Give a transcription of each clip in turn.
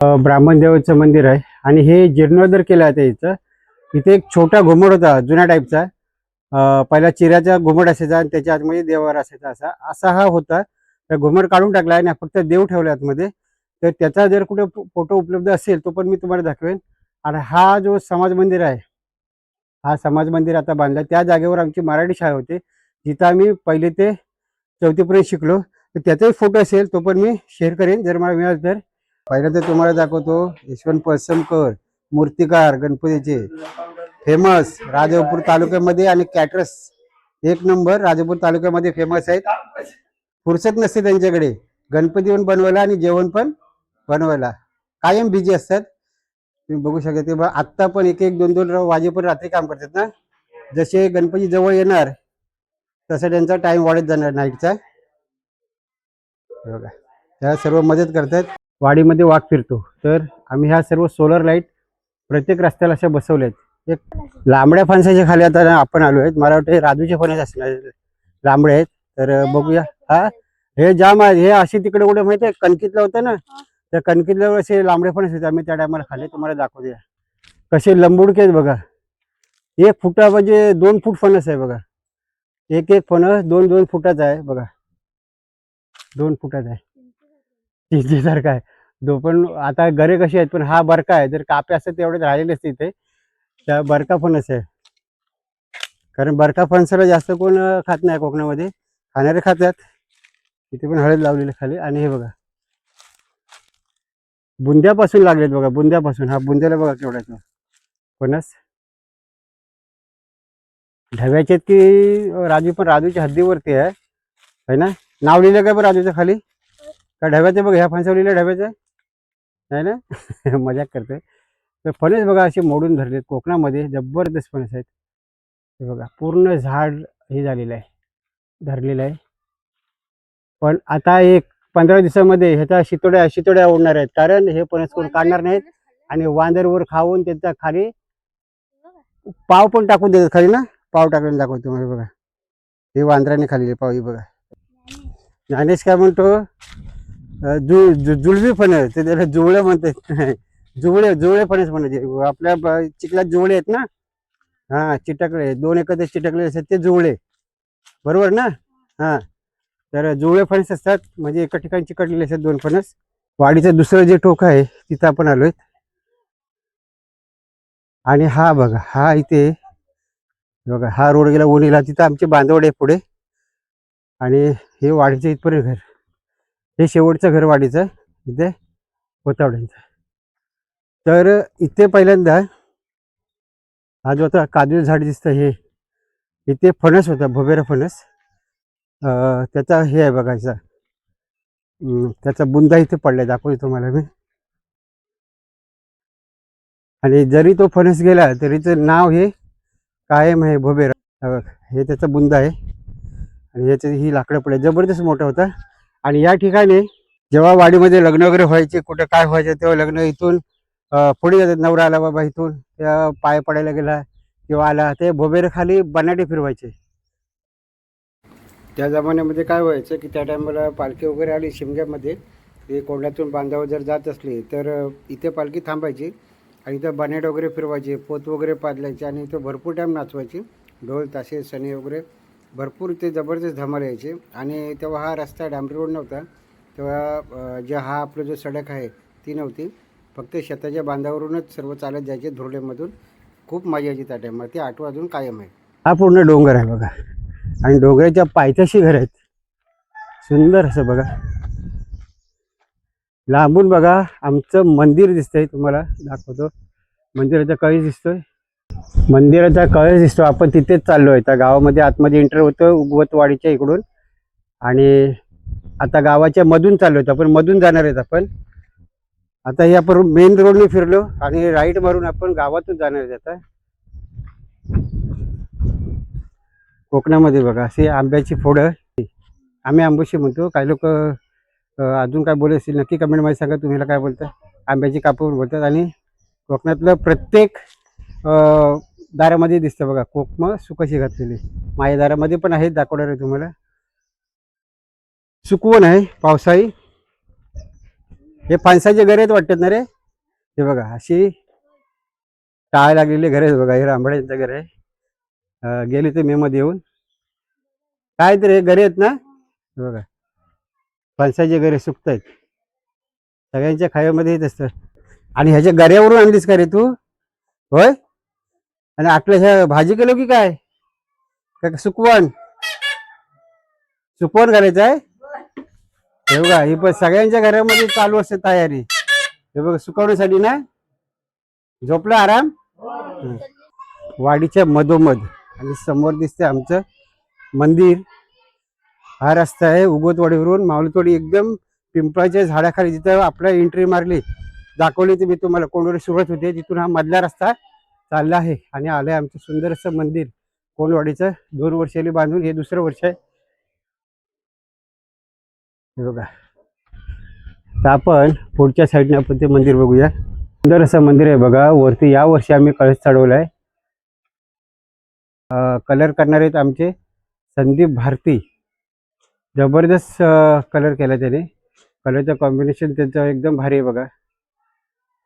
ब्राह्मण देवाचं मंदिर आहे आणि हे जीर्णोद्धार केलं आहे इथं. इथे एक छोटा घुमट होता जुन्या टाईपचा. पहिला चिऱ्याचा घुमट असायचा आणि त्याच्या आतमध्ये देवावर असायचा, असा असा हा होता. तर घुमट काढून टाकला आणि फक्त देव ठेवले आतमध्ये. तर त्याचा जर कुठे फोटो उपलब्ध असेल तो पण मी तुम्हाला दाखवेन. आणि हा जो समाज मंदिर आहे, हा समाज मंदिर आता बांधला त्या जागेवर आमची मराठी शाळा होती, जिथं आम्ही पहिले ते चौथीपर्यंत शिकलो. तर त्याचाही फोटो असेल तो पण मी शेअर करेन जर मला मिळालं तर. पहिलं तर तुम्हाला दाखवतो यशवंत पळसमकर मूर्तिकार गणपतीचे फेमस राजापूर तालुक्यामध्ये, आणि कॅटरस एक नंबर राजापूर तालुक्यामध्ये फेमस आहेत. फुरसत नसते त्यांच्याकडे गणपती पण बनवायला आणि जेवण पण बनवायला, कायम बिझी असतात. तुम्ही बघू शकता ते आत्ता पण एक एक दोन दोन वाजेपर्यंत रात्री काम करतात ना. जसे गणपती जवळ येणार तसा त्यांचा टाइम वाढत जाणार नाईटचा. बघा त्या सर्व मदत करतात. वाडीमध्ये वाघ फिरतो, तर आम्ही ह्या सर्व सोलर लाईट प्रत्येक रस्त्याला अशा बसवल्यात. एक लांबड्या फणसाच्या खाली आता आपण आलो आहेत. मला वाटतं हे राजूचे फणस असणार, लांबडे आहेत. तर बघूया. हा हे जाम आहे. हे असे तिकडे कुठे माहिती आहे कणकीतलं होतं ना, त्या कणकीतल्या असे लांबडे फणस होते. आम्ही त्या टायमाला खाल्ले. तुम्हाला दाखवूया कसे लंबुडके आहेत बघा. 1 फुटा म्हणजे 2 फूट फणस आहे बघा. एक एक फणस 2-2 फुटाचा आहे बघा. 2 फुटाचा आहे, चिंचेसारखा आहे. दो पण आता घरे कशी आहेत, पण हा बरका आहे. जर कापे असते तेवढे राहिलेले असते इथे. त्या बरका फणस आहे, कारण बरका फणसाला जास्त कोण खात नाही कोकणामध्ये, खाणारे खातात. इथे पण हळद लावलेली खाली. आणि हे बघा बुंद्यापासून लागलेत बघा, बुंद्यापासून. हा बुंद्याला बघा केवढा फणस. ढव्याचे की राजू, पण राजूच्या हद्दीवरती आहे ना. नाव लिहिलं का बरं राजूच्या खाली का ढव्याचे? बघा ह्या फणसावर लिहिलं ढव्याचं नाही ना. मजाक करतोय. तर फणस बघा असे मोडून धरलेत कोकणामध्ये, जबरदस्त फणस आहेत. हे बघा पूर्ण झाड हे झालेलं आहे, धरलेलं आहे. पण आता एक 15 दिवसामध्ये ह्याच्या शितोड्या उडणार आहेत, कारण हे फणस कोण काढणार नाहीत. आणि वांदरवर खाऊन त्याचा खाली पाव पण टाकून देतात खाली ना. पाव टाकून दाखवतो तुम्हाला बघा. हे वांदराने खाल्लेले पाव. हे बघा ज्ञानेश काय म्हणतो, जुळवी फणस, ते त्याला जुवळे म्हणतात. जुवळे फणस म्हणायचे. आपल्या चिखलात जुवळे आहेत ना. हा चिटकले, 2 एकत्र चिटकले असतात ते जुवळे, बरोबर ना. हा तर जुवळे फणस असतात, म्हणजे एका ठिकाणी चिकटलेले असतात 2 फणस. वाडीचं दुसरं जे टोक आहे तिथं आपण आलोय. आणि हा बघा, हा इथे बघा हा रोड गेला ओणीला, तिथं आमचे बांधवड आहे पुढे. आणि हे वाडीचं इथपर्यंत घर, हे शेवटचं घर वाडीचं इथे होतावड्यांचं. तर इथे पहिल्यांदा हा जो आता काजू झाड दिसतं, हे इथे फणस होता, भोबेरा फणस. त्याचा हे आहे बघायचा, त्याचा बुंदा इथे पडलाय, दाखवतो तुम्हाला मी. आणि जरी तो फणस गेला तरी त्याचं नाव हे कायम आहे, भोबेरा. हे त्याचा बुंदा आहे. आणि याचे ही लाकडं पडले, जबरदस्त मोठा होता. आणि या ठिकाणी जेव्हा वाडीमध्ये लग्न वगैरे व्हायचे, कुठं काय व्हायचं, तेव्हा लग्न इथून पुढे जातात. नवरा आला बाबा इथून, त्या पाय पडायला गेला किंवा आला, ते भोबेरे खाली बनाटे फिरवायचे. त्या जमान्यामध्ये काय व्हायचं की त्या टायमाला पालखी वगैरे आली शिमग्यामध्ये, ते कोंडातून बांधावर जर जात असली तर इथे पालखी थांबायची आणि इथं बनाट वगैरे फिरवायचे, पोत वगैरे पाजलायचे आणि इथं भरपूर टाईम नाचवायची. ढोल ताशे सणे वगैरे भरपूर इथे जबरदस्त धमाल यायचे. आणि तेव्हा हा रस्ता डांबरी रोड नव्हता, तेव्हा जे हा आपलं जो सडक आहे ती नव्हती, फक्त शेताच्या बांधावरूनच सर्व चालत जायचे धुरडेमधून. खूप मजा यायची त्या टायमाला, ते आठवण अजून कायम आहे. हा पूर्ण डोंगर आहे बघा, आणि डोंगराच्या पायथ्याशी घर आहेत, सुंदर असं बघा. लांबून बघा आमचं मंदिर दिसतंय, तुम्हाला दाखवतो. मंदिराचा कळस दिसतोय, मंदिराचा कळस दिसतो. आपण तिथेच चाललो आहे. त्या गावामध्ये आतमध्ये एंटर होतं उगवतवाडीच्या इकडून, आणि आता गावाच्या मधून चाललो आहेत आपण, मधून जाणार आहेत आपण. आता हे आपण मेन रोडने फिरलो आणि राईट मारून आपण गावातून जाणार आहेत आता. कोकणामध्ये बघा असे आंब्याची फोडं, आम्ही आंबोशी म्हणतो. काही लोक अजून काय बोलत असतील नक्की कमेंटमध्ये सांगा, तुम्हाला काय बोलतात. आंब्याची कापूर बोलतात. आणि कोकणातलं प्रत्येक दारामध्ये दिसतं बघा कोकम सुकशी घातलेली. माझ्या दारामध्ये पण आहेत, दाखवणार आहे तुम्हाला. सुकवण आहे पावसाळी. हे फणसाचे घर आहेत वाटतात ना रे. हे बघा अशी टाळ लागलेली घर आहेत बघा. हे रांबड्यांचं घर आहे. गेले ते मे मध्ये येऊन काय तर हे घरे आहेत ना. हे बघा फणसाचे घरे सुकत आहेत. सगळ्यांच्या खाव्यामध्ये येत असतं. आणि ह्याच्या गऱ्यावरून आणलीस का रे तू? होय. आणि आपल्या ह्या भाजी केलो की काय काय सुकवण सुकवण करायचं आहे. हे बघा ही पण सगळ्यांच्या घरामध्ये चालू असते तयारी. हे बघा सुकवण्यासाठी ना. झोपला आराम. हं. वाडीच्या मधोमध आणि समोर दिसते आमचं मंदिर. हा रस्ता आहे उगवतवाडीवरून माऊलीवाडी एकदम पिंपळाच्या झाडाखाली जिथं आपल्या एंट्री मारली दाखवली ती मी तुम्हाला कोंडवली सुरुवात होते तिथून हा मधला रस्ता चालला आहे आणि आलंय आमचं सुंदर असं मंदिर कोंडवाडीचं. 2 वर्षांनी बांधून हे दुसरं वर्ष आहे. हे बघा तर आपण पुढच्या साईडने आपण ते मंदिर बघूया. सुंदर असं मंदिर आहे बघा. वरती या वर्षी आम्ही कळस चढवलाय. कलर करणार आहेत आमचे संदीप भारती. जबरदस्त कलर केला त्याने. कलरचं कॉम्बिनेशन त्यांचं एकदम भारी आहे बघा.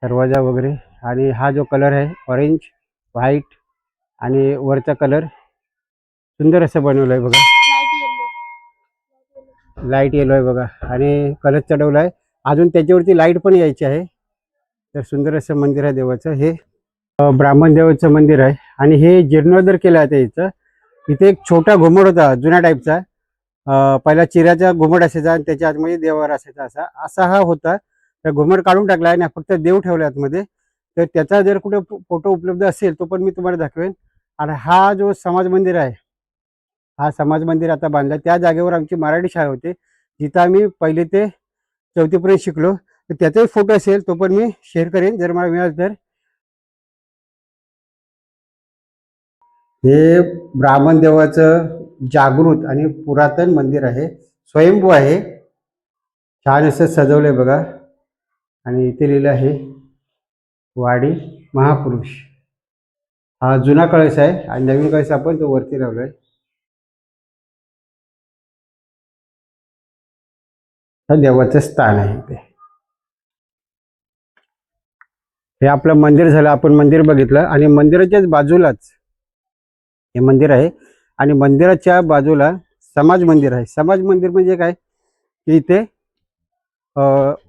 दरवाजा वगैरे आणि हा जो कलर आहे ऑरेंज व्हाईट आणि वरचा कलर सुंदर असं बनवलं आहे बघा. लाईट येलो आहे बघा आणि कलर चढवला आहे. अजून त्याच्यावरती लाईट पण यायची आहे. तर सुंदर असं मंदिर आहे देवाचं. हे ब्राह्मण देवाचं मंदिर आहे आणि हे जीर्णोद्धार केलं आहे इथं. इथे एक छोटा घुमट होता जुन्या टाईपचा. पहिला चिऱ्याचा घुमट असायचा आणि त्याच्या आतमध्ये देवावर असायचा असा असा हा होता. त्या घुमट काढून टाकला आणि फक्त देव ठेवला आतमध्ये. तर त्याचा जर कुठे फोटो उपलब्ध असेल तो पण मी तुम्हाला दाखवेन. आणि हा जो समाज मंदिर आहे हा समाज मंदिर आता बांधला. त्या जागेवर आमची मराठी शाळा होती जिथं आम्ही 1ली ते 4थीपर्यंत शिकलो. तर त्याचाही फोटो असेल तो पण मी शेअर करेन जर मला मिळालं तर. हे ब्राह्मण देवाचं जागृत आणि पुरातन मंदिर आहे. स्वयंभू आहे. छान असं सजवलंय बघा. आणि इथे लिहिलं आहे वाडी महापुरुष. हा जुना कळस आहे आणि नवीन कळस आपण तो वरती लावलाय. हे देवाचं स्थान आहे इथे. हे आपलं मंदिर झालं. आपण मंदिर बघितलं आणि मंदिराच्याच बाजूलाच हे मंदिर आहे आणि मंदिराच्या बाजूला समाज मंदिर आहे. समाज मंदिर म्हणजे काय की इथे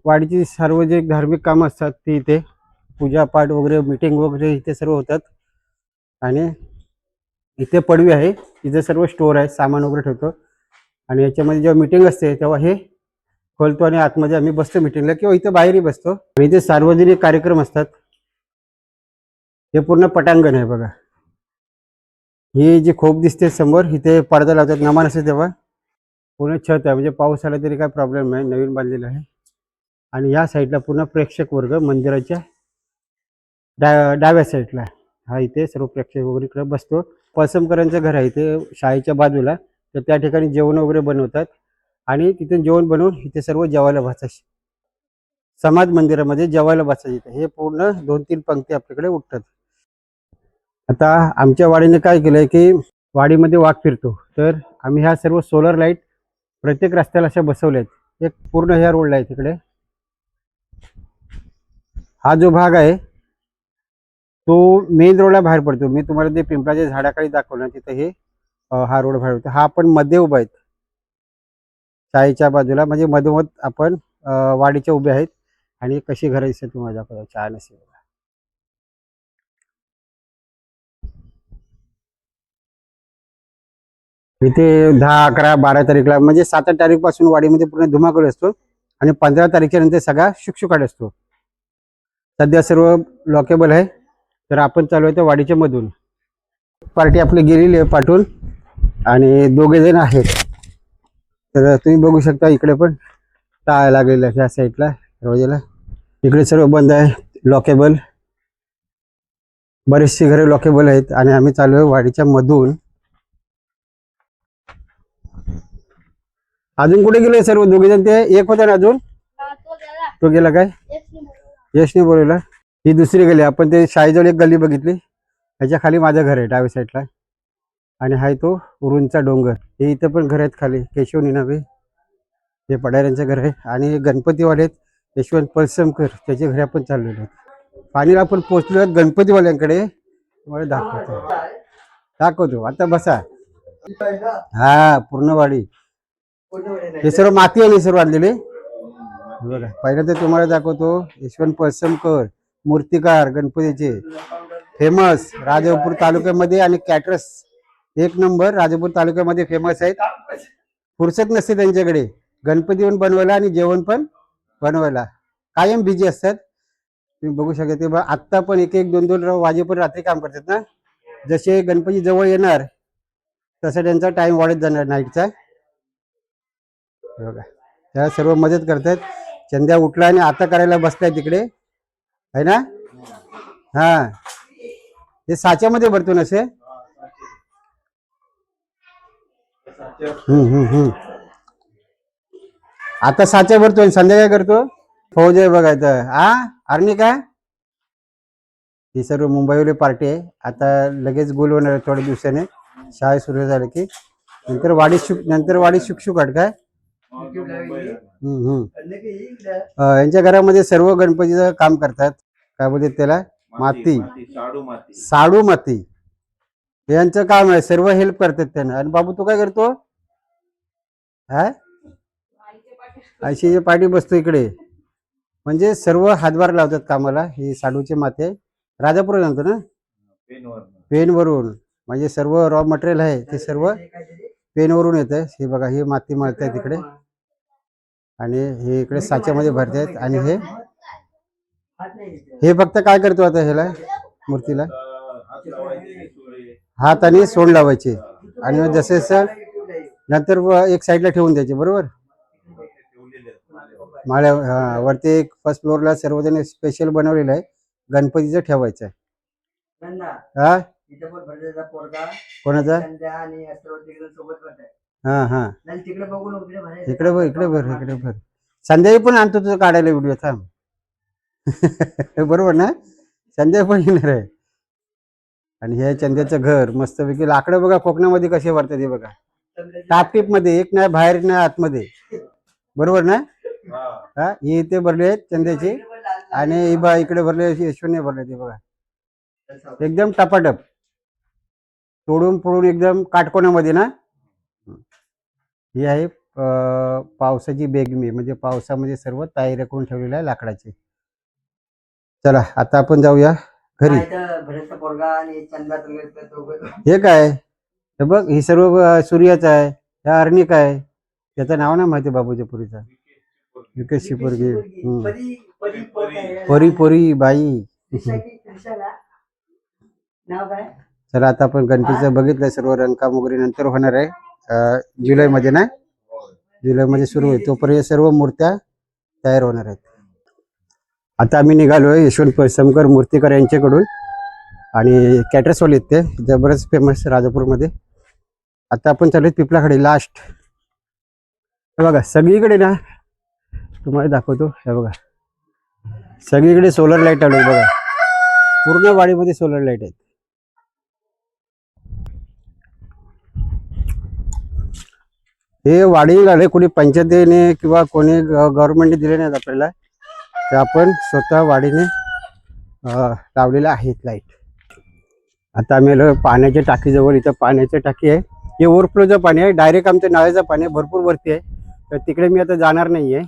वाडीची सार्वजनिक धार्मिक कामं असतात ती इथे पूजापाठ वगैरे मीटिंग वगैरे इथे सर्व होतात. आणि इथे पडवी आहे. इथे सर्व स्टोअर आहे सामान वगैरे ठेवतो. आणि याच्यामध्ये जेव्हा मीटिंग असते तेव्हा हे खोलतो आणि आतमध्ये आम्ही बसतो मीटिंगला किंवा इथे बाहेरही बसतो. आणि इथे सार्वजनिक कार्यक्रम असतात. हे पूर्ण पटांगण आहे बघा. ही जी खोप दिसते समोर इथे पडदा लावतात नमान असते तेव्हा. पूर्ण छत आहे म्हणजे पाऊस आला तरी काय प्रॉब्लेम नाही. नवीन बांधलेलं आहे. आणि या साईडला पूर्ण प्रेक्षक वर्ग मंदिराच्या डाव्या साईडला हा इथे सर्व प्रेक्षक वगैरे इकडे बसतो. पळसमकरांचं घर आहे इथे शाळेच्या बाजूला. तर त्या ठिकाणी जेवण वगैरे बनवतात आणि तिथून जेवण बनवून इथे सर्व जेवायला बसायचे. समाज मंदिरामध्ये जेवायला बसायचे. हे पूर्ण 2-3 पंक्ती आपल्याकडे उठतात. आता आमच्या वाडीने काय केलंय की वाडीमध्ये वाघ फिरतो तर आम्ही ह्या सर्व सोलर लाईट प्रत्येक रस्त्याला अशा बसवल्या आहेत. एक पूर्ण ह्या रोडला आहे तिकडे. हा जो भाग आहे तो मेन रोडला बाहेर पडतो. मी तुम्हाला ते पिंपळाच्या झाडाखाली दाखवलं तिथं हे हा रोड बाहेर होतो. हा आपण मध्ये उभा आहेत शाळेच्या बाजूला म्हणजे मधोमध आपण वाडीच्या उभे आहेत. आणि कशी घरं दिसतात तुम्हाला दाखवतो. छान असे इथे 10, 11, 12 तारीखला म्हणजे 7-8 तारीख पासून वाडीमध्ये पूर्ण धुमाकूळ असतो आणि 15 तारखेच्या नंतर सगळा शुकशुकाट असतो. सध्या सर्व लॉकेबल आहे. तर आपण चालू आहे त्या वाडीच्या मधून. पार्टी आपली गेलेली आहे पाठवून आणि 2 जण आहेत. तर तुम्ही बघू शकता इकडे पण टाळ लागलेला आहे ह्या साईडला दरवाजाला. इकडे सर्व बंद आहे लॉकेबल. बरेचशी घरे लॉकेबल आहेत आणि आम्ही चालू आहे वाडीच्या मधून. अजून कुठे गेले सर्व 2 जण? ते एक होता ना अजून तो गेला काय? यशने बोलवला. ही दुसरी गली. आपण ते शाळेजवळ एक गल्ली बघितली त्याच्या खाली माझं घर आहे डाव्या साईडला. आणि हाय तो उरूनचा डोंगर. हे इथं पण घर आहेत खाली केशव निनावे. हे पडाऱ्यांचं घर आहे आणि गणपतीवाले आहेत यशवंत पळसमकर त्याच्या घरी आपण चाललेलो आहोत. फायनल आपण पोहोचलो आहोत गणपतीवाल्यांकडे. तुम्हाला दाखवतो आता बसा. हा पूर्ण वाडी, हे सर्व माती आणि सर्व आणलेले बघा. पहिलं तर तुम्हाला दाखवतो यशवंत पळसमकर मूर्तिकार गणपतीचे फेमस राजापूर तालुक्यामध्ये, आणि कॅटरस एक नंबर राजापूर तालुक्यामध्ये फेमस आहेत. फुरसत नसते त्यांच्याकडे गणपती पण बनवायला आणि जेवण पण बनवायला, कायम बिझी असतात. तुम्ही बघू शकता ते आत्ता पण एक एक दोन दोन वाजेपर्यंत रात्री काम करतात ना. जसे गणपती जवळ येणार तसं त्यांचा टाइम वाढत जाणार नाईटचा बघा. त्याला सर्व मदत करतात. चंद्या उठला आणि आता करायला बसलाय तिकडे आहे ना. हा ते साच्यामध्ये भरतो ना से. आता साच्या भरतोय, संध्याकाळी करतो. फौज आहे बघायचं हा आर्मी का. ही सर्व मुंबईवरील पार्टी आहे. आता लगेच गोल होणार थोड्या दिवसाने शाळा सुरू झाली की. नंतर वाडी शुकशुकाट काय. यांच्या घरामध्ये सर्व गणपतीचं काम करतात. काय बोलतात त्याला, माती, साडू माती यांचं काम आहे. सर्व हेल्प करतात त्यांना. आणि बाबू तू काय करतो. हा आयशीच्या पाठी बसतो इकडे. म्हणजे सर्व हातभार लावतात कामाला. ही साडूचे माते राजापूर जाणतो ना, पेनवरून. म्हणजे सर्व रॉ मटेरियल आहे ते सर्व पेनवरून येत आहे. हे बघा ही माती मळताय तिकडे आणि हे इकडे साच्यामध्ये भरतायत. आणि हे फक्त काय करतो आता ह्याला मूर्तीला हात आणि सोंड लावायचे आणि जसे जसं नंतर एक साईडला ठेवून द्यायचे बरोबर. माळ्या वरती एक फर्स्ट फ्लोअरला सर्वजण स्पेशल बनवलेलं आहे गणपतीचं ठेवायचं आहे. हा कोणाचा. हा हा इकडे भर. संध्याकाळी पण आणतो तुझं काढायला व्हिडिओ थांब. बरोबर ना, संध्याकाळी पण येणार आहे. आणि हे चंद्याचं घर मस्तपैकी लाकडं बघा कोकणामध्ये कसे भरतात हे बघा. टापटीप मध्ये, एक नाही बाहेर नाही आतमध्ये, बरोबर ना. हा हे इथे भरले आहेत चंद्याचे आणि इकडे भरले यशवंत भरले ते बघा. एकदम टपाटप तोडून फोडून एकदम काटकोनामध्ये ना. ही आहे पावसाची बेगमी, म्हणजे पावसामध्ये सर्व तयारी करून ठेवलेलं आहे लाकडाची. चला आता आपण जाऊया घरी. हे काय हे बघ, ही सर्व सूर्याचं आहे. ह्या अर्निक आहे, त्याचं नाव नाही माहिती बाबूच्या पुरीचा. विकेशची पोरगी परी पोरी बाई. चला आता आपण गणपतीचं बघितलं सर्व रंगकाम वगैरे नंतर होणार आहे जुलैमध्ये ना. जुलैमध्ये सुरू होईल तोपर्यंत सर्व मूर्त्या तयार होणार आहेत. आता आम्ही निघालोय यशवंत पळसमकर मूर्तिकार यांच्याकडून आणि कॅटरसवाले आहेत ते बरंच फेमस राजापूरमध्ये. आता आपण चालू पिपलाकडे लास्ट. हे बघा सगळीकडे ना, तुम्हाला दाखवतो. हे बघा सगळीकडे सोलर लाईट आलो बघा. पूर्ण वाडीमध्ये सोलर लाईट आहेत. हे वाढी आले कोणी पंचायतीने किंवा कोणी गव्हर्नमेंटने दिले नाहीत आपल्याला, ते आपण स्वतः वाडीने लावलेले आहेत लाईट. आता आम्ही आलो पाण्याच्या टाकीजवळ. इथं पाण्याची टाकी आहे. हे ओव्हरफ्लोचं पाणी आहे, डायरेक्ट आमच्या नळाचं पाणी भरपूर वरती आहे. तर तिकडे मी आता जाणार नाही आहे.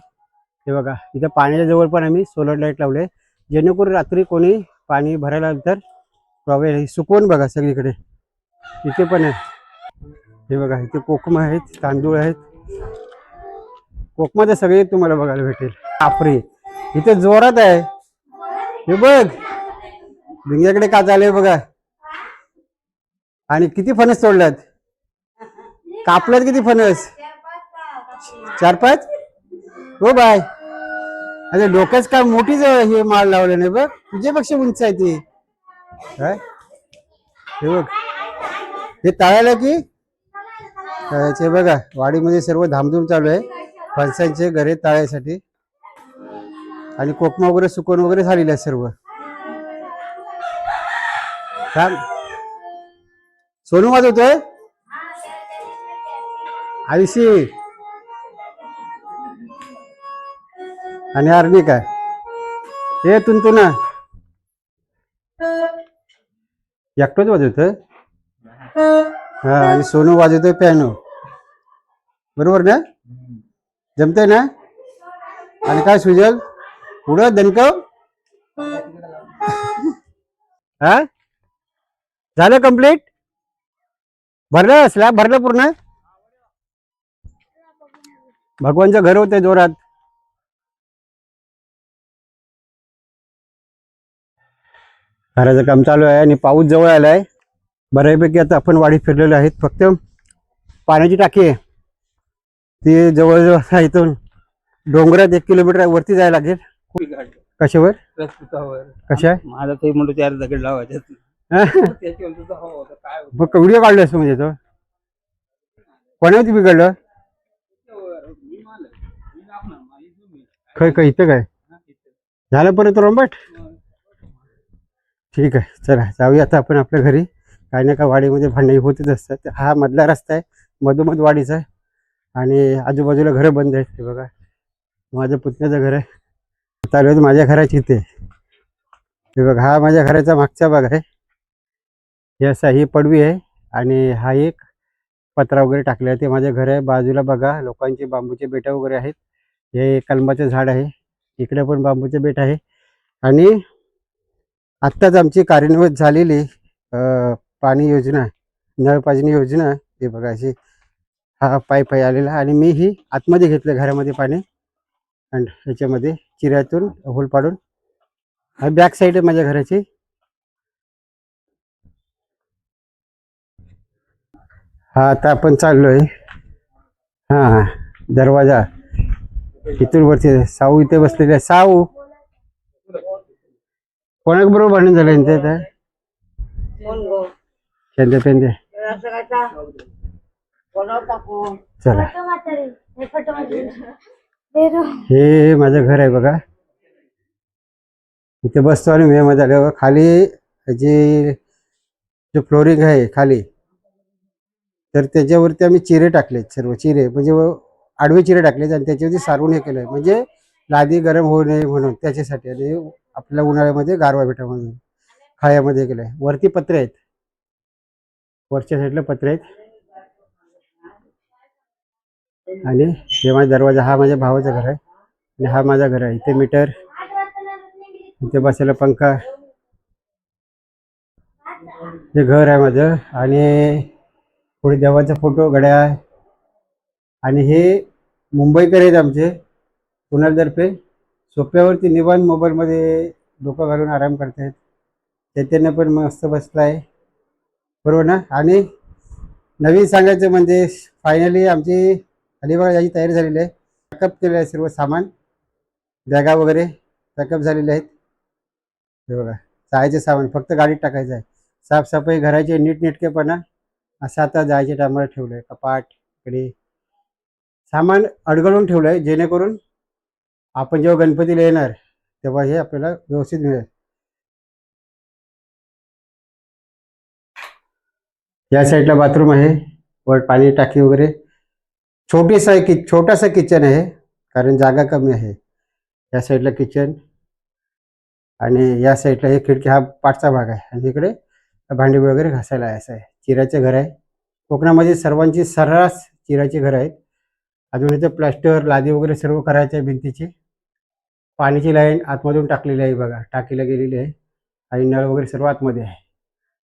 हे बघा इथं पाण्याच्या जवळ पण आम्ही सोलर लाईट लावले, जेणेकरून रात्री कोणी पाणी भरायला आलं तर प्रॉब्लेम. सुकवून बघा सगळीकडे. इथे पण आहे हे बघा. इथे कोकम आहेत, तांदूळ आहेत. कोकमाचे सगळे तुम्हाला बघायला भेटेल. बापरे इथे जोरात आहे. हे बघ भिंग्याकडे का चाललंय बघा. आणि किती फणस तोडल्यात, कापल्यात किती फणस. 4-5 हो बाय. अरे डोक्याच काय मोठीच हे माळ लावले नाही बघ, तुझ्यापेक्षा उंच आहे ती. हे बघ हे तळायला की तळायचे बघा. वाडीमध्ये सर्व धामधूम चालू आहे फणसांचे घरे तळायसाठी. आणि कोकमा वगैरे सुकवून वगैरे झालेले आहे सर्व. सोनू वाजवतोय आयुषी. आणि हार्दिक आहे. हे तुंतुना एकटोच वाजवतोय. हा, आणि सोनू वाजवतोय पियानो. बरोबर ना? जमतंय ना? आणि काय सुजल पुढं दणकव. हा, झालं कंप्लीट. भरलं स्लॅब भरलं पूर्ण. भगवानचं घर होते जोरात. घराचं काम चालू आहे आणि पाऊस जवळ आलाय. बऱ्यापैकी आता आपण वाडीत फिरलेलो आहेत. फक्त पाण्याची टाकी आहे ती जवळजवळ इथून डोंगरात 1 किलोमीटर वरती जायला लागेल. कशावर कशा माझा ते म्हणतो चार दगड लावायचे. व्हिडिओ काढलास म्हणजे तो कोणावरती बिघडलं. काय इथं काय झालं परत रोंबाट. ठीक आहे, चला जाऊया आता आपण आपल्या घरी. काही ना काय वाडीमध्ये भांडणी होतच असतात. हा मधला रस्ता आहे मधोमध वाडीचा आहे आणि आजूबाजूला घरं बंद आहेत. हे बघा माझ्या पुतण्याचं घर आहे. चालू आहे माझ्या घराची इथे. हे बघा हा माझ्या घराचा मागचा भाग आहे. हे असा ही पडवी आहे आणि हा एक पत्रा वगैरे टाकले आहे ते माझं घर आहे. बाजूला बघा लोकांचे बांबूचे बेट वगैरे आहेत. हे कलमाचं झाड आहे. इकडे पण बांबूचे बेट आहे. आणि आत्ताच आमची कार्यान्वित झालेली पाणी योजना, नळ पाजणी योजना. हे बघा अशी हा पाईप आहे आलेला आणि मी ही आतमध्ये घेतलं घरामध्ये पाणी आणि ह्याच्यामध्ये चिऱ्यातून होल पाडून. हा बॅक साईड आहे माझ्या घराची. हा आता आपण चाललोय. हा दरवाजा इथून वरती. साऊ इथे बसलेले आहे. साऊ कोणाबरोबर भांडण झालं यांचं. पेंदे पेंदे चला. हे माझं घर आहे बघा. इथे बसतो आणि मी मध्ये आल्यावर खाली जी जो फ्लोरिंग आहे खाली तर त्याच्यावरती आम्ही चिरे टाकलेत. सर्व चिरे म्हणजे आडवे चिरे टाकलेत आणि त्याच्यावरती सारवून हे केलंय म्हणजे लादी गरम होऊ नये म्हणून त्याच्यासाठी. आणि आपल्या उन्हाळ्यामध्ये गारवा भेटा म्हणून खायामध्ये केलंय. वरती पत्रे आहेत, वरच्या साईडला पत्रे आहेत. आणि हे माझा दरवाजा. हा माझ्या भावाचा घर आहे आणि हा माझा घर आहे. इथे मीटर, इथे बसायला पंखा. हे घर आहे माझं. आणि पुढे देवाचा फोटो, घड्याळ. आणि हे मुंबईकर आहेत आमचे पुण्यातर्फे. सोप्यावरती निवांत मोबाईलमध्ये डोकं घालून आराम करतायत. चैतन्य पण मस्त बसलाय. बरोबर ना. आणि नवीन सांगायचं म्हणजे फायनली आमची अलिबाग याची तयारी झालेली आहे. पॅकअप केलेलं आहे सर्व सामान, बॅगा वगैरे पॅकअप झालेले आहेत. हे बघा जायचे सामान फक्त गाडीत टाकायचं आहे. साफसफाई घराची नीटनेटकेपणा असं आता जायच्या टायमाला ठेवलं आहे. कपाट इकडे सामान अडगळून ठेवलं आहे जेणेकरून आपण जेव्हा गणपतीला येणार तेव्हा हे आपल्याला व्यवस्थित मिळेल. या साईडला बाथरूम आहे, वर पाणी टाकी वगैरे. छोटासा किचन आहे कारण जागा कमी आहे. या साईडला किचन आणि या साईडला हे खिडकी. हा पाठचा भाग आहे आणि इकडे भांडी वगैरे घासायला आहे. असं आहे. चिऱ्याचे घर आहे. कोकणामध्ये सर्वांची सर्रास चिऱ्याची घर आहेत. अजून इथं प्लास्टर लादी वगैरे सर्व करायचं आहे भिंतीची. पाण्याची लाईन आतमधून टाकलेली आहे बघा, टाकीला गेलेली आहे आणि नळ वगैरे सर्व आतमध्ये आहे.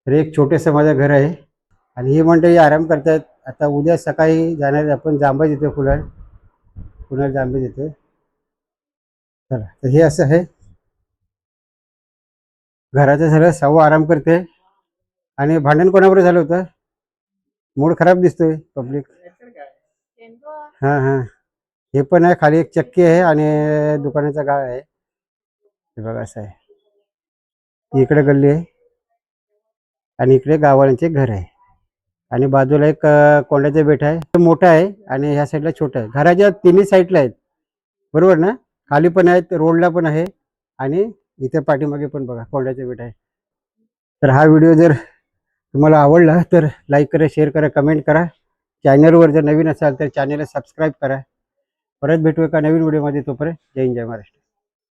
तर एक छोटंसं माझं घर आहे आणि ही मंडळी आराम करतात. आता उद्या सकाळी जाणार आपण जांभा देतोय पुण्याला जांभे देतोय. चला तर हे असं आहे घराचं. सगळं साऊ आराम करते. आणि भांडण कोणाबरोबर झालं होतं. मूड खराब दिसतोय पब्लिक. हां हां. हे पण आहे खाली एक चक्की आहे आणि दुकानाचा गाळा आहे. हे बघा असं आहे. इकडे गल्ली आहे आणि इकडे गाववाल्यांचे घर आहे आणि बाजूला एक कोंड्याचा बेट आहे. मोठा आहे आणि ह्या साईडला छोटा आहे. घराच्या तिन्ही साईडला आहेत. बरोबर ना. खाली पण आहेत, रोडला पण आहे आणि इथे पाठीमागे पण बघा कोंड्याचा बेट आहे. तर हा व्हिडिओ जर तुम्हाला आवडला तर लाईक करा, शेअर करा, कमेंट करा. चॅनलवर जर नवीन असाल तर चॅनलला सबस्क्राईब करा. परत भेटू एका नवीन व्हिडिओमध्ये. तोपर्यंत जय हिंद, जय महाराष्ट्र.